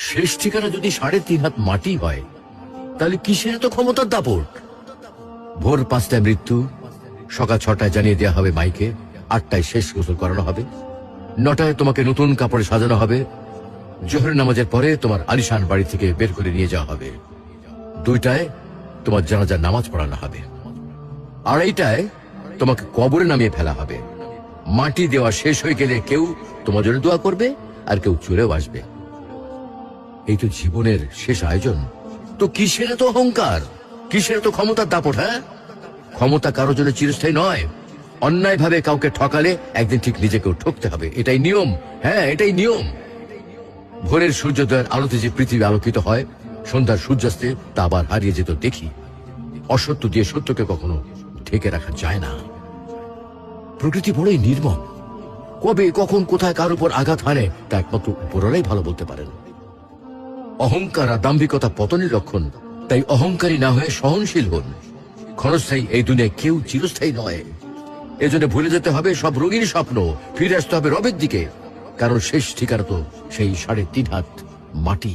শেষ ঠিকানা যদি 3.5 হাত মাটি হয়, তাহলে কিসের এত ক্ষমতার দাপট? ভোর 5টায় মৃত্যু, সকাল 6টায় জানিয়ে দেওয়া হবে মাইকে, 8টায় শেষ গোসল করানো হবে, 9টায় তোমাকে নতুন কাপড়ে সাজানো হবে, জোহরের নামাজের পরে তোমার আলিশান বাড়ি থেকে বের করে নিয়ে যাওয়া হবে, 2টায় তোমার জানাজার নামাজ পড়ানো হবে, 2:30টায় তোমাকে কবরে নামিয়ে ফেলা হবে। মাটি দেওয়া শেষ হয়ে গেলে কেউ তোমার জন্য দোয়া করবে, আর কেউ চলেও আসবে। এই তো জীবনের শেষ আয়োজন। তো কিসের এত অহংকার, কিসের এত ক্ষমতার দাপট? হ্যাঁ, ক্ষমতা কারো জন্য চিরস্থায়ী নয়। অন্যায় ভাবে কাউকে ঠকালে একদিন ঠিক নিজেকেও ঠকতে হবে, এটাই নিয়ম। হ্যাঁ, এটাই নিয়ম। ভোরের সূর্যোদয়ের আলোতে যে পৃথিবী আলোকিত হয়, সন্ধ্যার সূর্যাস্তে তা আবার হারিয়ে যেত দেখি। অসত্য দিয়ে সত্যকে কখনো ঢেকে রাখা যায় না। প্রকৃতি বড়ই নির্মম। কবে কখন কোথায় কার উপর আঘাত হানে তা একমাত্র উপরওয়ালাই ভালো বলতে পারেন। অহংকার আর দাম্ভিকতা পতনের লক্ষণ। তাই অহংকারী না হয়ে সহনশীল হন। ক্ষণস্থায়ী এই দুনিয়ায় কেউ চিরস্থায়ী নয়। এজন্য ভুলে যেতে হবে সব রঙিন স্বপ্ন, ফিরে আসতে হবে রবের দিকে, কারণ শেষ ঠিকানা তো সেই 3.5 হাত মাটি।